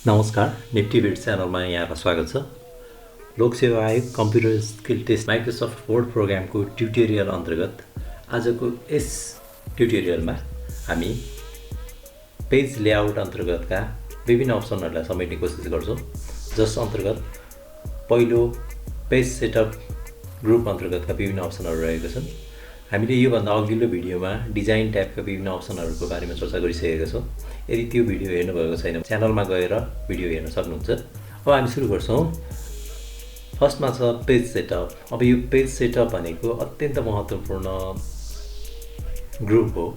नमस्कार, Nifty beet च्यानलमा यहाँलाई स्वागत छ। लोकसेवा आयोग computer skill test Microsoft word प्रोग्रामको ट्युटोरियल अन्तर्गत आजको यस ट्युटोरियलमा हामी पेज लेआउट अन्तर्गतका विभिन्न अप्सनहरूलाई समेट्ने कोसिस गर्छौँ, जस अन्तर्गत पहिलो पेज सेटअप ग्रुप अन्तर्गतका विभिन्न अप्सनहरू रहेका छन्। हामीले योभन्दा अघिल्लो भिडियोमा डिजाइन ट्याबका विभिन्न अप्सनहरूको बारेमा चर्चा गरिसकेका छौँ। यदि त्यो भिडियो हेर्नुभएको छैन च्यानलमा गएर भिडियो हेर्न सक्नुहुन्छ। अब हामी सुरु गर्छौँ। फर्स्टमा छ पेज सेटअप। अब यो पेज सेटअप भनेको अत्यन्त महत्त्वपूर्ण ग्रुप हो।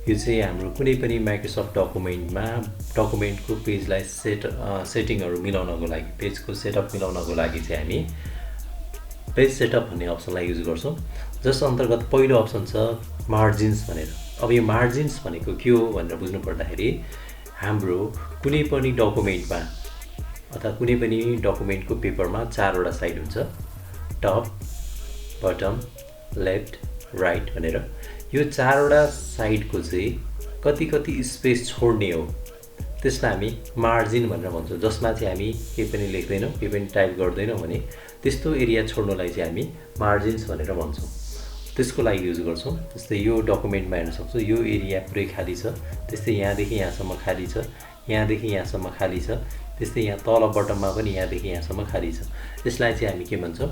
यो चाहिँ हाम्रो कुनै पनि माइक्रोसफ्ट डकुमेन्टमा डकुमेन्टको पेजलाई सेटिङहरू मिलाउनको लागि, पेजको सेटअप मिलाउनको लागि चाहिँ हामी पेज सेटअप भन्ने अप्सनलाई युज गर्छौँ, जस अन्तर्गत पहिलो अप्सन छ मार्जिन्स भनेर। अब यो मार्जिन्स भनेको के हो भनेर बुझ्नु पर्दाखेरि हाम्रो कुनै पनि डकुमेन्टमा अथवा कुनै पनि डकुमेन्टको पेपरमा चारवटा साइड हुन्छ, टप, बटम, लेफ्ट, राइट भनेर। यो चारवटा साइडको चाहिँ कति कति स्पेस छोड्ने हो, त्यसलाई हामी मार्जिन भनेर भन्छौँ, जसमा चाहिँ हामी केही पनि लेख्दैनौँ, केही पनि टाइप गर्दैनौँ भने त्यस्तो एरिया छोड्नलाई चाहिँ हामी मार्जिन्स भनेर भन्छौँ। त्यसको लागि युज गर्छौँ। जस्तै यो डकुमेन्टमा हेर्न सक्छौँ, यो एरिया पुरै खाली छ, त्यस्तै यहाँदेखि यहाँसम्म खाली छ, यहाँदेखि यहाँसम्म खाली छ, त्यस्तै यहाँ तल बटममा पनि यहाँदेखि यहाँसम्म खाली छ। यसलाई चाहिँ हामी के भन्छौँ,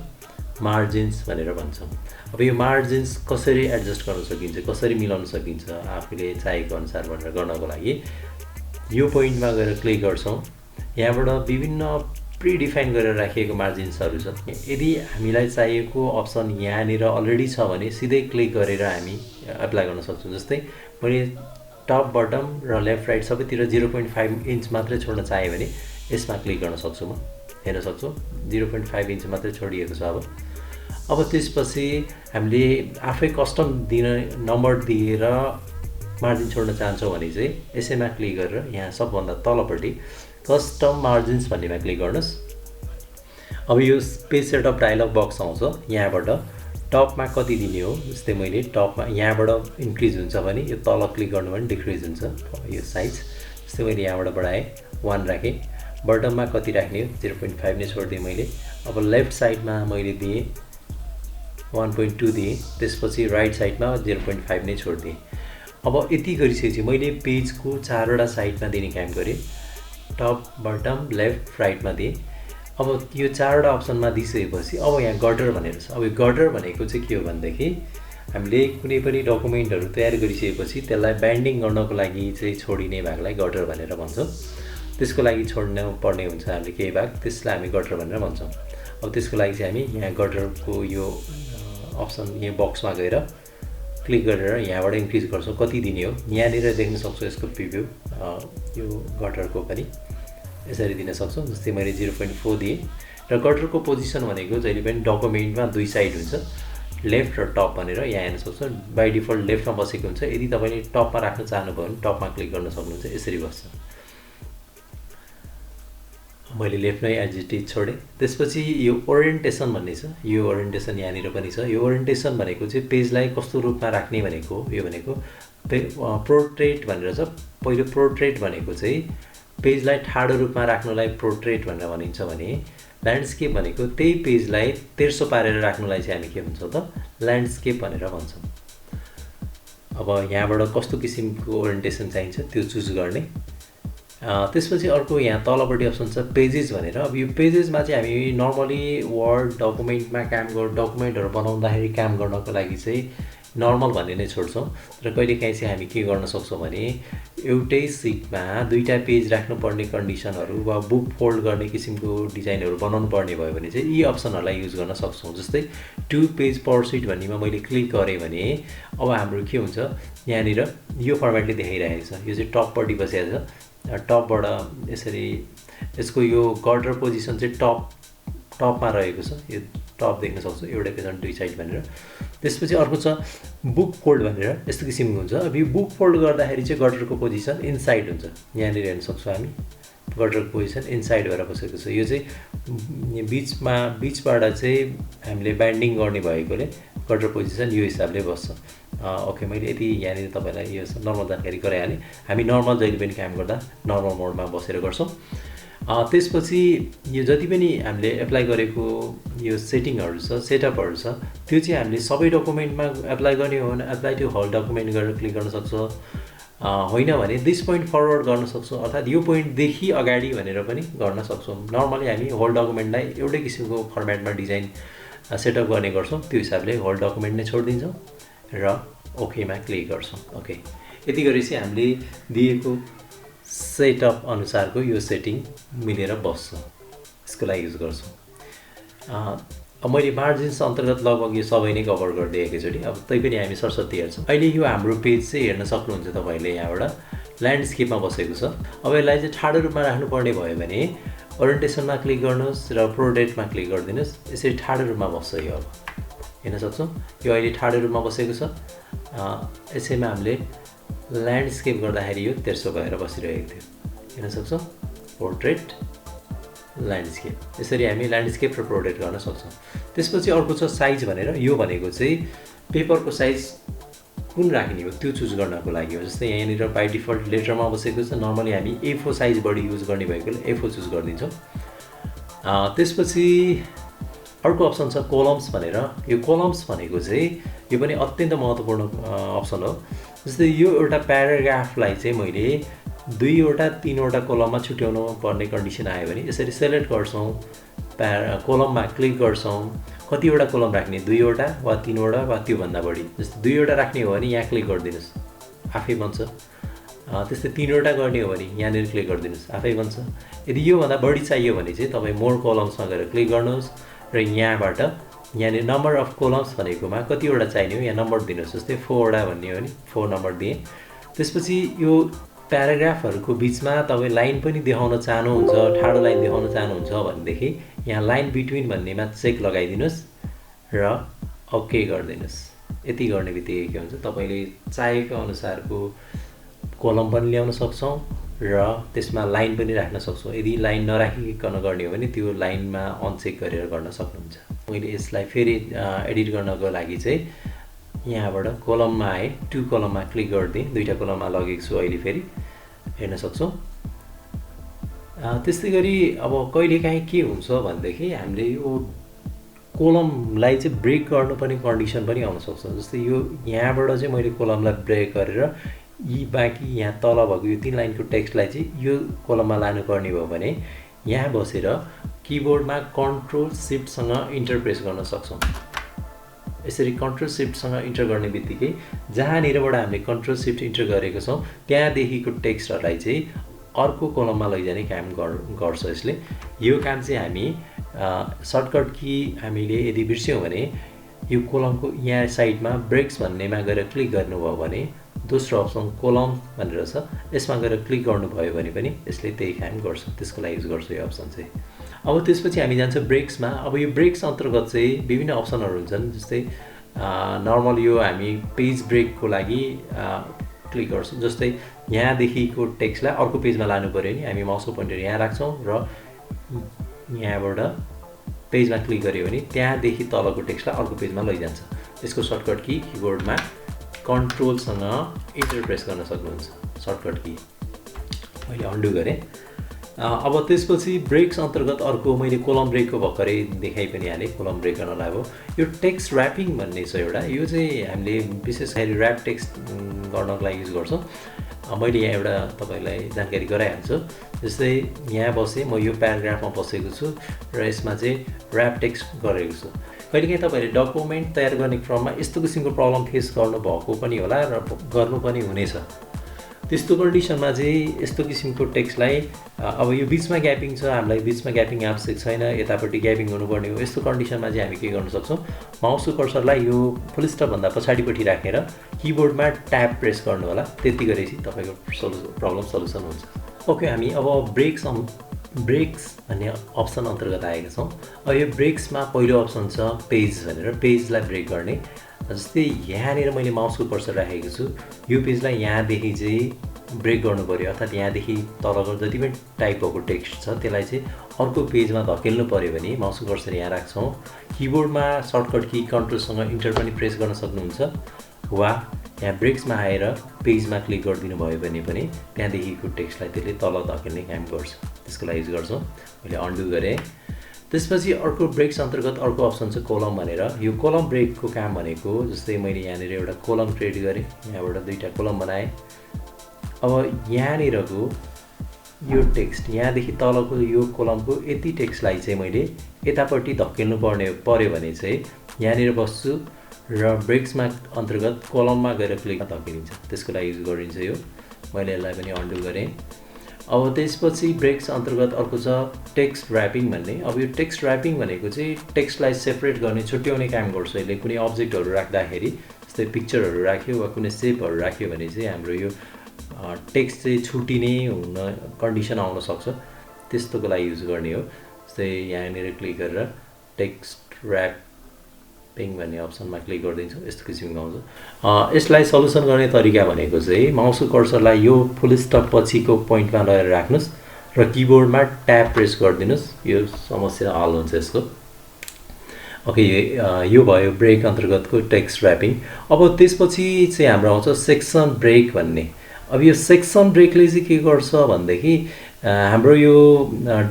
मार्जिन्स भनेर भन्छौँ। अब यो मार्जिन्स कसरी एडजस्ट गर्न सकिन्छ, कसरी मिलाउन सकिन्छ आफूले चाहेको अनुसार भनेर गर्नको लागि यो पोइन्टमा गएर क्लिक गर्छौँ। यहाँबाट विभिन्न प्रिडिफाइन गरेर राखिएको मार्जिन्सहरू छ। यदि हामीलाई चाहिएको अप्सन यहाँनिर अलरेडी छ भने सिधै क्लिक गरेर हामी एप्लाई गर्न सक्छौँ। जस्तै मैले टप, बटम र लेफ्ट राइट सबैतिर 0.5 इन्च मात्रै छोड्न चाहेँ भने यसमा क्लिक गर्न सक्छु। म हेर्न सक्छौँ 0.5 इन्च मात्रै छोडिएको छ। अब त्यसपछि हामीले आफै कस्टम नम्बर दिएर मार्जिन छोड्न चाहन्छौँ भने चाहिँ यसैमा क्लिक गरेर यहाँ सबभन्दा तलपट्टि कस्टम मार्जिन्स भन्नेमा क्लिक गर्नुहोस्। अब यो पेज सेटअप डायलग बक्स आउँछ। यहाँबाट टपमा कति दिने हो, जस्तै मैले टपमा यहाँबाट इन्क्रिज हुन्छ भने यो तल क्लिक गर्नु भने डिक्रिज हुन्छ यो साइज। जस्तै मैले यहाँबाट बढाएँ 1 राखेँ। बटममा कति राख्ने हो, 0.5 नै छोडिदिएँ मैले। अब लेफ्ट साइडमा मैले दिएँ 1.2 दिएँ, त्यसपछि राइट साइडमा 0.5 नै छोडिदिएँ। अब यति गरिसकेपछि मैले पेजको चारवटा साइडमा दिने काम गरेँ, टप, बटम, लेफ्ट, राइटमा दिएँ। अब यो चारवटा अप्सनमा दिइसकेपछि अब यहाँ गटर भनेर छ। अब यो गटर भनेको चाहिँ के हो भनेदेखि हामीले कुनै पनि डकुमेन्टहरू तयार गरिसकेपछि त्यसलाई बाइन्डिङ गर्नको लागि चाहिँ छोडिने भागलाई गटर भनेर भन्छौँ। त्यसको लागि छोड्नु पर्ने हुन्छ हामीले केही भाग, त्यसलाई हामी गटर भनेर भन्छौँ। अब त्यसको लागि चाहिँ हामी यहाँ गटरको यो अप्सन यहाँ बक्समा गएर क्लिक गरेर यहाँबाट इन्क्रिज गर्छौँ, कति दिने हो यहाँनिर देख्न सक्छौँ। यसको प्रिभ्यू यो गटरको पनि यसरी दिन सक्छौँ। जस्तै मैले 0.4 दिएँ र गटरको पोजिसन भनेको जहिले पनि डकुमेन्टमा दुई साइड हुन्छ, लेफ्ट र टप भनेर यहाँ हेर्न सक्छौँ। बाई डिफल्ट लेफ्टमा बसेको हुन्छ। यदि तपाईँले टपमा राख्न चाहनुभयो भने टपमा क्लिक गर्न सक्नुहुन्छ, यसरी बस्छ। मैले लेफ्टमै एज इट इज छोडेँ। त्यसपछि यो ओरिएन्टेसन भन्ने छ, यो ओरिएन्टेसन यहाँनिर पनि छ। यो ओरिएन्टेसन भनेको चाहिँ पेजलाई कस्तो रूपमा राख्ने भनेको हो। यो भनेको पोर्ट्रेट भनेर छ। पहिलो पोर्ट्रेट भनेको चाहिँ पेजलाई ठाडो रूपमा राख्नलाई पोर्ट्रेट भनेर भनिन्छ भने ल्यान्डस्केप भनेको त्यही पेजलाई तेर्सो पारेर राख्नलाई चाहिँ हामी के भन्छौँ त, ल्यान्डस्केप भनेर भन्छौँ। अब यहाँबाट कस्तो किसिमको ओरिएन्टेसन चाहिन्छ त्यो चुज गर्ने। त्यसपछि अर्को यहाँ तलपट्टि अप्सन छ पेजेस भनेर। अब यो पेजेसमा चाहिँ हामी नर्मली वर्ड डकुमेन्टमा डकुमेन्टहरू बनाउँदाखेरि काम गर्नको लागि चाहिँ नर्मल भन्ने नै छोड्छौँ। र कहिलेकाहीँ चाहिँ हामी के गर्न सक्छौँ भने एउटै सिटमा दुईवटा पेज राख्नुपर्ने कन्डिसनहरू वा बुक फोल्ड गर्ने किसिमको डिजाइनहरू बनाउनु पर्ने भयो भने चाहिँ यी अप्सनहरूलाई युज गर्न सक्छौँ। जस्तै 2 पेज पर सिट भन्नेमा मैले क्लिक गरेँ भने अब हाम्रो के हुन्छ, यहाँनिर यो फर्मेटले देखाइरहेको छ। यो चाहिँ टपपट्टि बसेको छ। टपबाट यसरी यसको यो गटर पोजिसन चाहिँ टपमा रहेको छ। यो टप देख्न सक्छौँ, एउटै पेजमा दुई साइड भनेर। त्यसपछि अर्को छ बुक फोल्ड भनेर, यस्तो किसिमको हुन्छ। अब यो बुक फोल्ड गर्दाखेरि चाहिँ गटरको पोजिसन इनसाइड हुन्छ। यहाँनिर हेर्न सक्छौँ हामी गटरको पोजिसन इनसाइड भएर बसेको छ। यो चाहिँ बिचबाट चाहिँ हामीले बाइन्डिङ गर्ने भएकोले गटर पोजिसन यो हिसाबले बस्छ। ओके, मैले यति यहाँनिर तपाईँलाई यो नर्मल जानकारी गराइहालेँ। हामी नर्मल जहिले पनि काम गर्दा नर्मल मोडमा बसेर गर्छौँ। त्यसपछि यो जति पनि हामीले एप्लाई गरेको यो सेटिङहरू छ, सेटअपहरू छ, त्यो चाहिँ हामीले सबै डकुमेन्टमा एप्लाई गर्ने हो भने एप्लाई टु होल डकुमेन्ट गरेर क्लिक गर्न सक्छ, होइन भने दिस पोइन्ट फरवर्ड गर्न सक्छौँ, अर्थात् यो पोइन्टदेखि अगाडि भनेर पनि गर्न सक्छौँ। नर्मली हामी होल डकुमेन्टलाई एउटै किसिमको फर्मेटमा डिजाइन सेटअप गर्ने गर्छौँ, त्यो हिसाबले होल डकुमेन्ट नै छोडिदिन्छौँ र ओकेमा क्लिक गर्छौँ। ओके, यति गरी चाहिँ हामीले दिएको सेटअप अनुसारको यो सेटिङ मिलेर बस्छ, यसको लागि युज गर्छौँ। मैले मार्जिन्स अन्तर्गत लगभग यो सबै नै कभर गरिदिएँ एकैचोटि। अब तैपनि हामी सरस्वती हेर्छौँ। अहिले यो हाम्रो पेज चाहिँ हेर्न सक्नुहुन्छ तपाईँले, यहाँबाट ल्यान्डस्केपमा बसेको छ। अब यसलाई चाहिँ ठाडो रूपमा राख्नुपर्ने भयो भने ओरिएन्टेसनमा क्लिक गर्नुहोस् र प्रोडेक्टमा क्लिक गरिदिनुहोस्, यसरी ठाडो रूपमा बस्छ यो। अब हेर्न सक्छौँ यो अहिले ठाडो रूपमा बसेको छ। यसैमा हामीले ल्यान्डस्केप गर्दाखेरि यो तेर्सो भएर बसिरहेको थियो, हेर्न सक्छौँ पोर्ट्रेट ल्यान्डस्केप। यसरी हामी ल्यान्डस्केप र प्रोडेक्ट गर्न सक्छौँ। त्यसपछि अर्को छ साइज भनेर, यो भनेको चाहिँ पेपरको साइज कुन राख्ने हो त्यो चुज गर्नको लागि हो। जस्तै यहाँनिर बाई डिफल्ट लेटरमा बसेको छ, नर्मली हामी A4 साइज बढी युज गर्ने भएकोले A4 चुज गरिदिन्छौँ। त्यसपछि अर्को अप्सन छ कोलम्स भनेर। यो कोलम्स भनेको चाहिँ यो पनि अत्यन्त महत्त्वपूर्ण अप्सन हो। जस्तै यो एउटा प्याराग्राफलाई चाहिँ मैले 2वटा 3वटा कोलममा छुट्याउनु पर्ने कन्डिसन आयो भने यसरी सेलेक्ट गर्छौँ, कोलममा क्लिक गर्छौँ, कतिवटा कोलम राख्ने 2वटा वा 3वटा वा त्योभन्दा बढी। जस्तै 2वटा राख्ने हो भने यहाँ क्लिक गरिदिनुहोस्, आफै बन्छ। त्यस्तै 3वटा गर्ने हो भने यहाँनिर क्लिक गरिदिनुहोस्, आफै बन्छ। यदि योभन्दा बढी चाहियो भने चाहिँ तपाईँ मोर कोलम्समा गएर क्लिक गर्नुहोस् र यहाँबाट यहाँनिर नम्बर अफ कोलम्स भनेकोमा कतिवटा चाहिने हो यहाँ नम्बर दिनुहोस्। जस्तै 4वटा भन्ने हो भने 4 नम्बर दिएँ। त्यसपछि यो प्याराग्राफहरूको बिचमा तपाईँ लाइन पनि देखाउन चाहनुहुन्छ, ठाडो लाइन देखाउन चाहनुहुन्छ भनेदेखि यहाँ लाइन बिट्विन भन्नेमा चेक लगाइदिनुहोस् र ओके गरिदिनुहोस्। यति गर्ने बित्तिकै के हुन्छ, तपाईँले चाहेको अनुसारको कोलम पनि ल्याउन सक्छौँ र त्यसमा लाइन पनि राख्न सक्छौँ। यदि लाइन नराखिकन गर्ने हो भने त्यो लाइनमा अनचेक गरेर गर्न सक्नुहुन्छ। मैले यसलाई फेरि एडिट गर्नको लागि चाहिँ यहाँबाट कोलममा आएँ, 2 कोलममा क्लिक गरिदिएँ, 2टा कोलममा लगेको छु अहिले, फेरि हेर्न सक्छौँ। त्यस्तै गरी अब कहिलेकाहीँ के हुन्छ भनेदेखि हामीले यो कोलमलाई चाहिँ ब्रेक गर्नुपर्ने कन्डिसन पनि आउन सक्छ। जस्तै यो यहाँबाट चाहिँ मैले कोलमलाई ब्रेक गरेर यी बाँकी यहाँ तल भएको यो 3 लाइनको टेक्स्टलाई चाहिँ यो कोलममा लानुपर्ने भयो भने यहाँ बसेर किबोर्डमा कन्ट्रोल सिफ्टसँग इन्टर प्रेस गर्न सक्छौँ। यसरी कन्ट्रोल सिफ्टसँग इन्टर गर्ने बित्तिकै जहाँनिरबाट हामीले कन्ट्रोल सिफ्ट इन्टर गरेको छौँ त्यहाँदेखिको टेक्स्टहरूलाई चाहिँ अर्को कोलममा लैजाने काम गर्छ यसले। यो काम चाहिँ हामी सर्टकट की हामीले यदि बिर्स्यौँ भने यो कोलमको यहाँ साइडमा ब्रेक्स भन्नेमा गएर क्लिक गर्नुभयो भने दोस्रो अप्सन कोलम भनेर छ, यसमा गएर क्लिक गर्नुभयो भने पनि यसले त्यही काम गर्छ। त्यसको लागि युज गर्छु यो अप्सन चाहिँ। अब त्यसपछि हामी जान्छौँ ब्रेक्समा। अब यो ब्रेक्स अन्तर्गत चाहिँ विभिन्न अप्सनहरू हुन्छन्। जस्तै नर्मल यो हामी पेज ब्रेकको लागि क्लिक गर्छौँ। जस्तै यहाँदेखिको टेक्स्टलाई अर्को पेजमा लानु पऱ्यो भने हामी माउसको पोइन्टर यहाँ राख्छौँ र यहाँबाट पेजमा क्लिक गऱ्यो भने त्यहाँदेखि तलको टेक्स्टलाई अर्को पेजमा लैजान्छ। यसको सर्टकट की किबोर्डमा कन्ट्रोलसँग इन्टर प्रेस गर्न सक्नुहुन्छ, सर्टकट की। मैले अन्डु गरेँ। अब त्यसपछि ब्रेक्स अन्तर्गत अर्को मैले कोलम ब्रेकको भर्खरै देखाइ पनि हालेँ, कोलम ब्रेक गर्नलाई अब यो टेक्स्ट ऱ्यापिङ भन्ने छ एउटा। यो चाहिँ हामीले विशेष गरी ऱ्याप टेक्स्ट गर्नको लागि युज गर्छौँ। मैले यहाँ एउटा तपाईँलाई जानकारी गराइहाल्छु। जस्तै यहाँ बसेँ, म यो प्याराग्राफमा बसेको छु र यसमा चाहिँ ऱ्याप टेक्स्ट गरेको छु। कहिलेकाहीँ तपाईँहरूले डकुमेन्ट तयार गर्ने क्रममा यस्तो किसिमको प्रब्लम फेस गर्नुभएको पनि होला र गर्नु पनि हुनेछ। त्यस्तो कन्डिसनमा चाहिँ यस्तो किसिमको टेक्स्टलाई अब यो बिचमा ग्यापिङ छ, हामीलाई बिचमा ग्यापिङ आवश्यक छैन, यतापट्टि ग्यापिङ हुनुपर्ने हो। यस्तो कन्डिसनमा चाहिँ हामी के गर्न सक्छौँ, माउसको कर्सरलाई यो फुल स्टपभन्दा पछाडिपट्टि राखेर किबोर्डमा ट्याब प्रेस गर्नु होला। त्यति गरेपछि तपाईँको प्रब्लम सल्युसन हुन्छ। ओके, हामी अब ब्रेक्स भन्ने अप्सन अन्तर्गत आएका छौँ। अब यो ब्रेक्समा पहिलो अप्सन छ पेज भनेर, पेजलाई ब्रेक गर्ने। जस्तै यहाँनिर मैले माउसको कर्सर राखेको छु, यो पेजलाई यहाँदेखि चाहिँ ब्रेक गर्नु पऱ्यो, अर्थात् यहाँदेखि तलको जति पनि टाइप भएको टेक्स्ट छ त्यसलाई चाहिँ अर्को पेजमा धकेल्नु पऱ्यो भने माउसको कर्सर यहाँ राख्छौँ। किबोर्डमा सर्टकट की कन्ट्रोलसँग इन्टर पनि प्रेस गर्न सक्नुहुन्छ वा त्यहाँ ब्रेक्समा आएर पेजमा क्लिक गरिदिनु भयो भने पनि त्यहाँदेखिको टेक्स्टलाई त्यसले तल धकेल्ने काम गर्छ। त्यसको लागि युज गर्छौँ। मैले अन्डु गरेँ। त्यसपछि अर्को ब्रेक्स अन्तर्गत अर्को अप्सन छ कोलम भनेर। यो कोलम ब्रेकको काम भनेको जस्तै मैले यहाँनिर एउटा कोलम क्रिएट गरेँ, यहाँबाट 2टा कोलम बनाएँ। अब यहाँनिरको यो टेक्स्ट यहाँदेखि तलको यो कोलमको यति टेक्स्टलाई चाहिँ मैले यतापट्टि धकेल्नु पर्यो भने चाहिँ यहाँनिर बस्छु र ब्रेक्समा अन्तर्गत कोलममा गएर क्लिक धकेलिन्छ। त्यसको लागि युज गरिन्छ यो। मैले यसलाई पनि अन्डु गरेँ। अब त्यसपछि ब्रेक्स अन्तर्गत अर्को छ टेक्स्ट ऱ्यापिङ भन्ने। अब यो टेक्स्ट ऱ्यापिङ भनेको चाहिँ टेक्स्टलाई सेपरेट गर्ने, छुट्याउने काम गर्छ यसले। कुनै अब्जेक्टहरू राख्दाखेरि जस्तै पिक्चरहरू राख्यो वा कुनै सेपहरू राख्यो भने चाहिँ हाम्रो यो टेक्स्ट चाहिँ छुटिने हुन कन्डिसन आउन सक्छ। त्यस्तोको लागि युज गर्ने हो। जस्तै यहाँनिर क्लिक गरेर टेक्स्ट ऱ्यापिङ भन्ने अप्सनमा क्लिक गरिदिन्छु। यस्तो किसिमको आउँछ। यसलाई सल्युसन गर्ने तरिका भनेको चाहिँ माउसको कर्सरलाई यो फुल स्टप पछिको पोइन्टमा लगेर राख्नुहोस् र किबोर्डमा ट्याब प्रेस गरिदिनुहोस्। यो समस्या हल हुन्छ यसको। ओके, यो भयो ब्रेक अन्तर्गतको टेक्स्ट ऱ्यापिङ। अब त्यसपछि चाहिँ हाम्रो आउँछ सेक्सन ब्रेक भन्ने। अब यो सेक्सन ब्रेकले चाहिँ के गर्छ भनेदेखि हाम्रो यो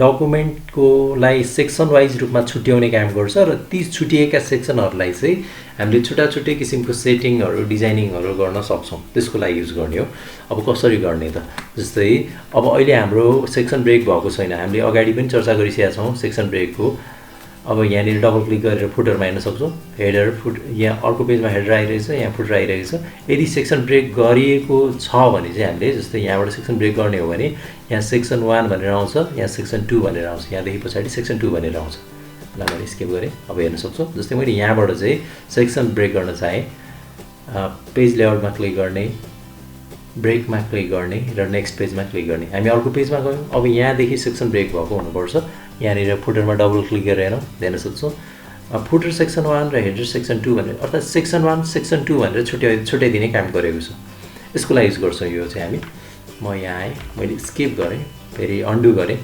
डकुमेन्टकोलाई सेक्सन वाइज रूपमा छुट्याउने काम गर्छ र ती छुटिएका सेक्सनहरूलाई चाहिँ हामीले छुट्टै किसिमको सेटिङहरू डिजाइनिङहरू गर्न सक्छौँ। त्यसको लागि युज गर्ने हो। अब कसरी गर्ने त? जस्तै अब अहिले हाम्रो सेक्सन ब्रेक भएको छैन। हामीले अगाडि पनि चर्चा गरिसकेका छौँ सेक्सन ब्रेकको। अब यहाँनिर डबल क्लिक गरेर फुटरमा हेर्न सक्छौँ। हेडर फुट यहाँ अर्को पेजमा हेडर आइरहेछ, यहाँ फुटर आइरहेको छ। यदि सेक्सन ब्रेक गरिएको छ भने चाहिँ हामीले जस्तै यहाँबाट सेक्सन ब्रेक गर्ने हो भने यहाँ सेक्सन 1 भनेर आउँछ, यहाँ सेक्सन 2 भनेर आउँछ, यहाँदेखि पछाडि सेक्सन 2 भनेर आउँछ। ल मैले स्किप गरेँ। अब हेर्न सक्छौँ। जस्तै मैले यहाँबाट चाहिँ सेक्सन ब्रेक गर्न चाहेँ, पेज लेआउटमा क्लिक गर्ने, ब्रेकमा क्लिक गर्ने र नेक्स्ट पेजमा क्लिक गर्ने। हामी अर्को पेजमा गयौँ। अब यहाँदेखि सेक्सन ब्रेक भएको हुनुपर्छ। यहाँनिर फुटरमा डबल क्लिक गरेर हेर्न सक्छौँ। फुटर सेक्सन 1 र हेडर सेक्सन 2 भनेर, अर्थात् सेक्सन 1 सेक्सन 2 भनेर छुट्याइदिने काम गरेको छ। यसको लागि युज गर्छौँ यो चाहिँ हामी। म यहाँ आएँ, मैले स्किप गरेँ, फेरि अन्डु गरेँ।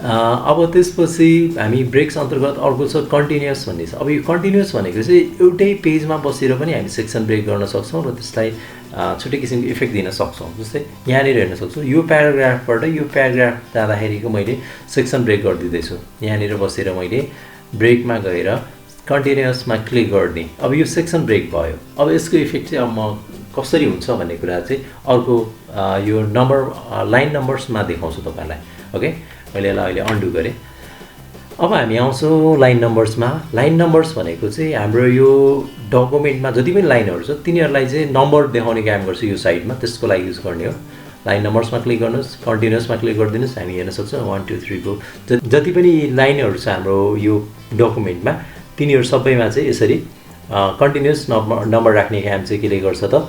अब त्यसपछि हामी ब्रेक्स अन्तर्गत अर्को छ कन्टिन्युअस भन्ने छ। अब यो कन्टिन्युअस भनेको चाहिँ एउटै पेजमा बसेर पनि हामी सेक्सन ब्रेक गर्न सक्छौँ र त्यसलाई छुट्टै किसिमको इफेक्ट दिन सक्छौँ। जस्तै यहाँनिर हेर्न सक्छौँ। यो प्याराग्राफबाट यो प्याराग्राफ जाँदाखेरिको मैले सेक्सन ब्रेक गरिदिँदैछु। यहाँनिर बसेर मैले ब्रेकमा गएर कन्टिन्युअसमा क्लिक गर्ने। अब यो सेक्सन ब्रेक भयो। अब यसको इफेक्ट चाहिँ अब म कसरी हुन्छ भन्ने कुरा चाहिँ अर्को यो नम्बर लाइन नम्बर्समा देखाउँछु तपाईँलाई। ओके, मैले यसलाई अहिले अन्डु गरेँ। अब हामी आउँछौँ लाइन नम्बर्समा। लाइन नम्बर्स भनेको चाहिँ हाम्रो यो डकुमेन्टमा जति पनि लाइनहरू छ तिनीहरूलाई चाहिँ नम्बर देखाउने काम गर्छ यो साइडमा। त्यसको लागि युज गर्ने हो। लाइन नम्बर्समा क्लिक गर्नुहोस्, कन्टिन्युअसमा क्लिक गरिदिनुहोस्। हामी हेर्न सक्छौँ 1 2 3 4 जति पनि लाइनहरू छ हाम्रो यो डकुमेन्टमा तिनीहरू सबैमा चाहिँ यसरी कन्टिन्युअस नम्बर राख्ने काम चाहिँ केले गर्छ त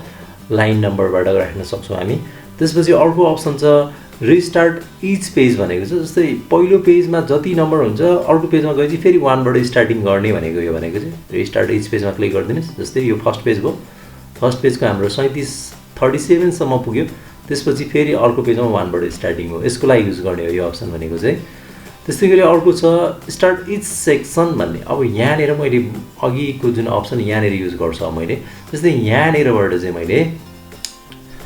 लाइन नम्बरबाट राख्न सक्छौँ हामी। त्यसपछि अर्को अप्सन छ रिस्टार्ट इच पेज भनेको छ। जस्तै पहिलो पेजमा जति नम्बर हुन्छ अर्को पेजमा गएपछि फेरि 1 बाट स्टार्टिङ गर्ने भनेको यो भनेको चाहिँ रिस्टार्ट इच पेजमा क्लिक गरिदिनुहोस्। जस्तै यो फर्स्ट पेज भयो। फर्स्ट पेजको हाम्रो 37 सम्म पुग्यो। त्यसपछि फेरि अर्को पेजमा 1 बाट स्टार्टिङ हो। यसको लागि युज गर्ने हो यो अप्सन भनेको चाहिँ। त्यस्तै गरी अर्को छ स्टार्ट इच सेक्सन भन्ने। अब यहाँनिर मैले अघिको जुन अप्सन यहाँनिर युज गर्छु मैले, जस्तै यहाँनिरबाट चाहिँ मैले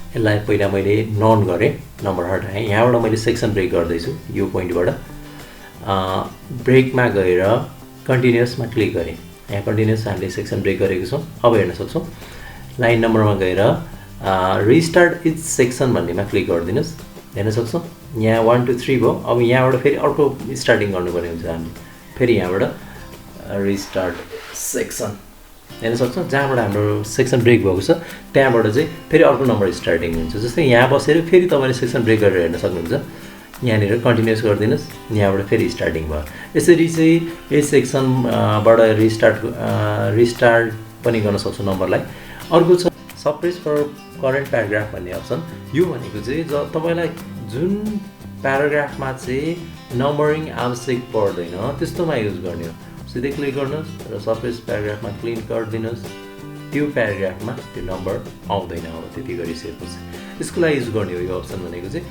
यसलाई पहिला मैले नन गरेँ, नम्बर हटाएँ। यहाँबाट मैले सेक्सन ब्रेक गर्दैछु यो पोइन्टबाट। ब्रेकमा गएर कन्टिन्युअसमा क्लिक गरेँ। यहाँ कन्टिन्युअस हामीले सेक्सन ब्रेक गरेको छौँ। अब हेर्न सक्छौँ लाइन नम्बरमा गएर रिस्टार्ट इच सेक्सन भन्नेमा क्लिक गरिदिनुहोस्। हेर्न सक्छौँ यहाँ 1 2 3 भयो। अब यहाँबाट फेरि अर्को स्टार्टिङ गर्नुपर्ने हुन्छ हामीले। फेरि यहाँबाट रिस्टार्ट सेक्सन हेर्न सक्छौँ। जहाँबाट हाम्रो सेक्सन ब्रेक भएको छ त्यहाँबाट चाहिँ फेरि अर्को नम्बर स्टार्टिङ हुन्छ। जस्तै यहाँ बसेर फेरि तपाईँले सेक्सन ब्रेक गरेर हेर्न सक्नुहुन्छ। यहाँनिर कन्टिन्युअस गरिदिनुहोस्, यहाँबाट फेरि स्टार्टिङ भयो। यसरी चाहिँ यस सेक्सनबाट रिस्टार्ट पनि गर्न सक्छौँ नम्बरलाई। अर्को छ सप्रेस फर करेन्ट प्याराग्राफ भन्ने अप्सन। यो भनेको चाहिँ तपाईँलाई जुन प्याराग्राफमा चाहिँ नम्बरिङ आवश्यक पर्दैन त्यस्तोमा युज गर्ने हो। सिधै क्लिक गर्नुहोस् र सप्रेस प्याराग्राफमा क्लिक गरिदिनुहोस्। त्यो प्याराग्राफमा त्यो नम्बर आउँदैन। अब त्यति गरिसकेपछि यसको लागि युज गर्ने हो यो अप्सन भनेको चाहिँ।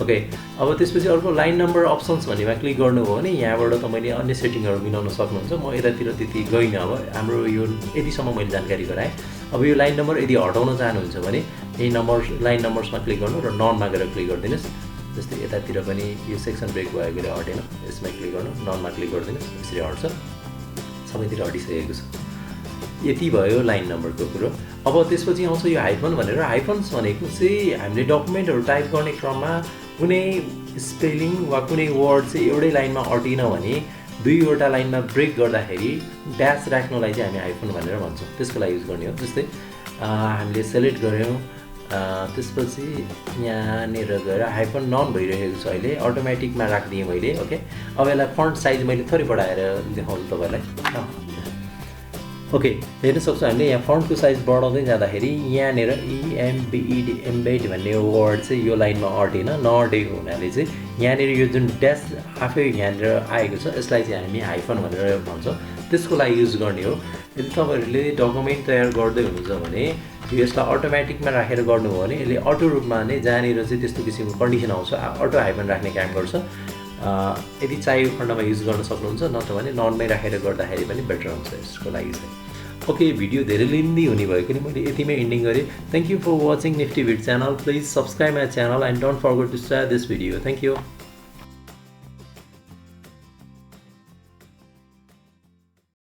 ओके, अब त्यसपछि अर्को लाइन नम्बर अप्सन्स भन्नेमा क्लिक गर्नुभयो भने यहाँबाट तपाईँले अन्य सेटिङहरू मिलाउन सक्नुहुन्छ। म यतातिर त्यति गइनँ। अब हाम्रो यो यतिसम्म मैले जानकारी गराएँ। अब यो लाइन नम्बर यदि हटाउन चाहनुहुन्छ भने यही नम्बर लाइन नम्बर्समा क्लिक गर्नु र ननमा गएर क्लिक गरिदिनुहोस्। जस्तै यतातिर पनि यो सेक्सन ब्रेक भएकोले हटेन, यसमा क्लिक गर्नु, ननमा क्लिक गरिदिनुहोस्, यसरी हट्छ, सबैतिर हटिसकेको छ। यति भयो लाइन नम्बरको कुरो। अब त्यसपछि आउँछ यो हाइफन भनेर। हाइफन्स भनेको चाहिँ हामीले डकुमेन्टहरू टाइप गर्ने क्रममा कुनै स्पेलिङ वा कुनै वर्ड चाहिँ एउटै लाइनमा अटिन भने दुईवटा लाइनमा ब्रेक गर्दाखेरि ड्यास राख्नलाई चाहिँ हामी हाइफन भनेर भन्छौँ, त्यसको लागि युज गर्ने हो। जस्तै हामीले सेलेक्ट गऱ्यौँ, त्यसपछि यहाँनिर गएर हाइफन नन भइरहेको छ अहिले, अटोमेटिकमा राखिदिएँ मैले। ओके, अब यसलाई फन्ट साइज मैले थोरै बढाएर देखाउँछु तपाईँलाई। ओके, हेर्न सक्छौँ हामीले यहाँ फन्टको साइज बढाउँदै जाँदाखेरि यहाँनिर इएमबिइडी एम्बेड भन्ने वर्ड चाहिँ यो लाइनमा अटेन, नअटेको हुनाले चाहिँ यहाँनिर यो जुन ड्यास आफै यहाँनिर आएको छ यसलाई चाहिँ हामी हाइफन भनेर भन्छौँ, त्यसको लागि युज गर्ने हो। यदि तपाईँहरूले डकुमेन्ट तयार गर्दै हुनुहुन्छ भने यसलाई अटोमेटिकमा राखेर गर्नुभयो भने यसले अटो रूपमा नै जहाँनिर चाहिँ त्यस्तो किसिमको कन्डिसन आउँछ अटो हाइफन राख्ने काम गर्छ। यदि चाहिएको खण्डमा युज गर्न सक्नुहुन्छ, नत्र भने ननमै राखेर गर्दाखेरि पनि बेटर हुन्छ यसको लागि चाहिँ। ओके, भिडियो धेरै लेन्दी हुने भएकोले मैले यतिमै एन्डिङ गरेँ। Thank you for watching Nifty भिड channel. Please subscribe my channel and don't forget to share this video. Thank you.